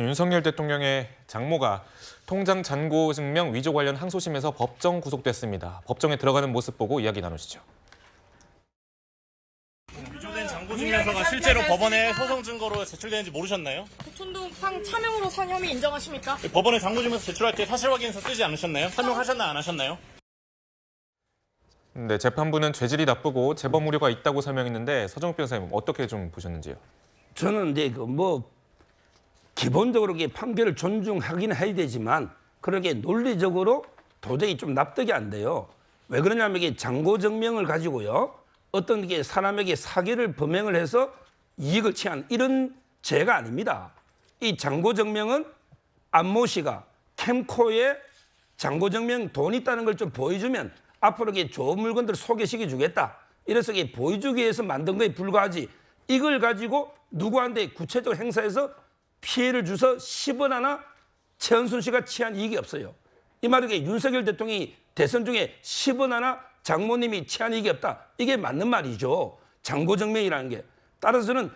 윤석열 대통령의 장모가 통장 잔고 증명 위조 관련 항소심에서 법정 구속됐습니다. 법정에 들어가는 모습 보고 이야기 나누시죠. 위조된 잔고 증명서가 실제로 법원에 소송 증거로 제출되는지 모르셨나요? 대촌동 차명으로 산 혐의 인정하십니까? 법원에 잔고 증명서 제출할 때 사실 확인서 쓰지 않으셨나요? 설명하셨나요? 안 하셨나요? 네, 재판부는 죄질이 나쁘고 재범 우려가 있다고 설명했는데 서정욱 변호사님 어떻게 좀 보셨는지요? 저는 이제 기본적으로 판결을 존중하긴 해야 되지만 그렇게 논리적으로 도저히 좀 납득이 안 돼요. 왜 그러냐면 이게 잔고 증명을 가지고요. 어떤 게 사람에게 사기를 범행을 해서 이익을 취한 이런 죄가 아닙니다. 이 잔고 증명은 안모 씨가 캠코에 잔고 증명 돈 있다는 걸 좀 보여주면 앞으로 이게 좋은 물건들을 소개시켜 주겠다. 이래서 이게 보여주기 위해서 만든 거에 불과하지. 이걸 가지고 누구한테 구체적 행사해서 피해를 줘서 10원 하나 최은순 씨가 취한 이익이 없어요. 이 말은 윤석열 대통령이 대선 중에 10원 하나 장모님이 취한 이익이 없다. 이게 맞는 말이죠. 잔고증명이라는 게. 따라서는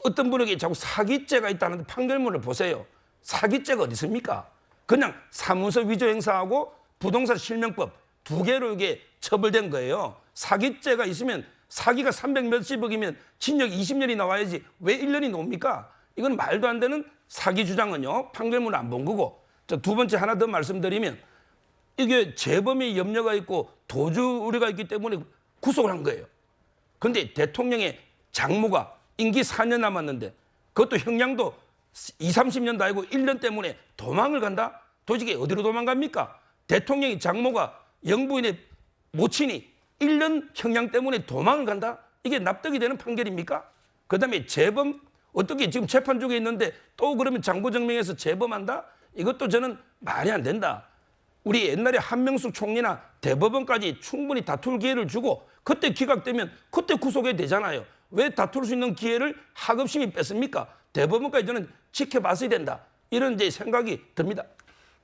어떤 분에게 자꾸 사기죄가 있다는 판결문을 보세요. 사기죄가 어디 있습니까? 그냥 사무소 위조 행사하고 부동산 실명법 두 개로 이게 처벌된 거예요. 사기죄가 있으면 사기가 300몇십억이면 징역 20년이 나와야지 왜 1년이 나옵니까? 이건 말도 안 되는 사기 주장은요. 판결문을 안 본 거고. 두 번째 하나 더 말씀드리면 이게 재범의 염려가 있고 도주 우려가 있기 때문에 구속을 한 거예요. 그런데 대통령의 장모가 임기 4년 남았는데 그것도 형량도 20, 30년도 아니고 1년 때문에 도망을 간다? 도저히 어디로 도망갑니까? 대통령의 장모가 영부인의 모친이 1년 형량 때문에 도망을 간다? 이게 납득이 되는 판결입니까? 그다음에 재범 어떻게 지금 재판 중에 있는데 또 그러면 잔고증명해서 재범한다? 이것도 저는 말이 안 된다. 우리 옛날에 한명숙 총리나 대법원까지 충분히 다툴 기회를 주고 그때 기각되면 그때 구속해야 되잖아요. 왜 다툴 수 있는 기회를 하급심이 뺐습니까? 대법원까지 저는 지켜봤어야 된다. 이런 이제 생각이 듭니다.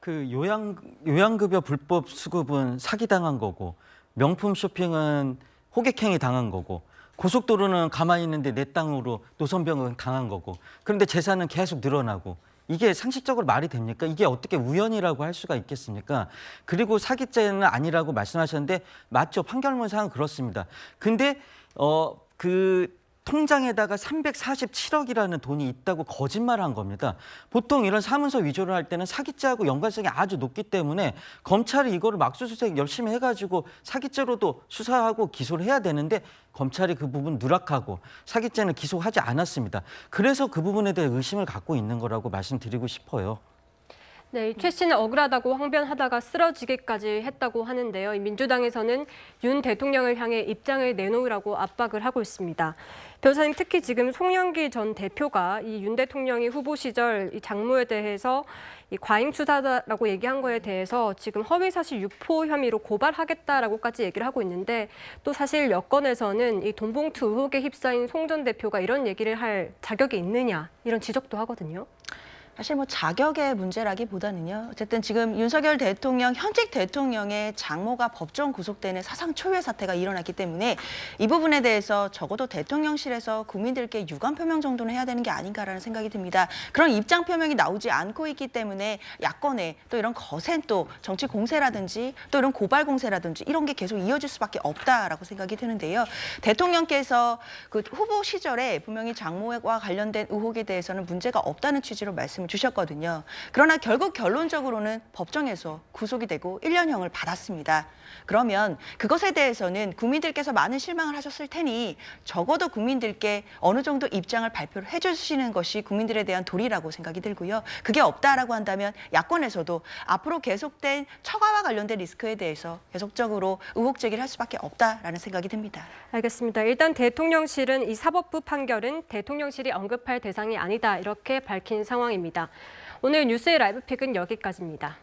그 요양급여 불법 수급은 사기당한 거고 명품 쇼핑은 호객행위 당한 거고 고속도로는 가만히 있는데 내 땅으로 노선변경 당한 거고 그런데 재산은 계속 늘어나고 이게 상식적으로 말이 됩니까? 이게 어떻게 우연이라고 할 수가 있겠습니까? 그리고 사기죄는 아니라고 말씀하셨는데 맞죠. 판결문상은 그렇습니다. 근데 그 통장에다가 347억이라는 돈이 있다고 거짓말한 겁니다. 보통 이런 사문서 위조를 할 때는 사기죄하고 연관성이 아주 높기 때문에 검찰이 이거를 막수수색 열심히 해가지고 사기죄로도 수사하고 기소를 해야 되는데 검찰이 그 부분 누락하고 사기죄는 기소하지 않았습니다. 그래서 그 부분에 대해 의심을 갖고 있는 거라고 말씀드리고 싶어요. 네, 최 씨는 억울하다고 항변하다가 쓰러지기까지 했다고 하는데요. 민주당에서는 윤 대통령을 향해 입장을 내놓으라고 압박을 하고 있습니다. 변호사님, 특히 지금 송영기 전 대표가 이 윤 대통령이 후보 시절 이 장모에 대해서 이 과잉 추사다라고 얘기한 거에 대해서 지금 허위사실 유포 혐의로 고발하겠다라고까지 얘기를 하고 있는데 또 사실 여권에서는 이 돈봉투 의혹에 휩싸인 송 전 대표가 이런 얘기를 할 자격이 있느냐 이런 지적도 하거든요. 사실 자격의 문제라기보다는요. 어쨌든 지금 윤석열 대통령, 현직 대통령의 장모가 법정 구속되는 사상 초유의 사태가 일어났기 때문에 이 부분에 대해서 적어도 대통령실에서 국민들께 유감 표명 정도는 해야 되는 게 아닌가라는 생각이 듭니다. 그런 입장 표명이 나오지 않고 있기 때문에 야권에 또 이런 거센 또 정치 공세라든지 또 이런 고발 공세라든지 이런 게 계속 이어질 수밖에 없다라고 생각이 드는데요. 대통령께서 그 후보 시절에 분명히 장모와 관련된 의혹에 대해서는 문제가 없다는 취지로 말씀 주셨거든요. 그러나 결국 결론적으로는 법정에서 구속이 되고 1년형을 받았습니다. 그러면 그것에 대해서는 국민들께서 많은 실망을 하셨을 테니 적어도 국민들께 어느 정도 입장을 발표를 해주시는 것이 국민들에 대한 도리라고 생각이 들고요. 그게 없다라고 한다면 야권에서도 앞으로 계속된 처가와 관련된 리스크에 대해서 계속적으로 의혹 제기를 할 수밖에 없다라는 생각이 듭니다. 알겠습니다. 일단 대통령실은 이 사법부 판결은 대통령실이 언급할 대상이 아니다 이렇게 밝힌 상황입니다. 오늘 뉴스의 라이브픽은 여기까지입니다.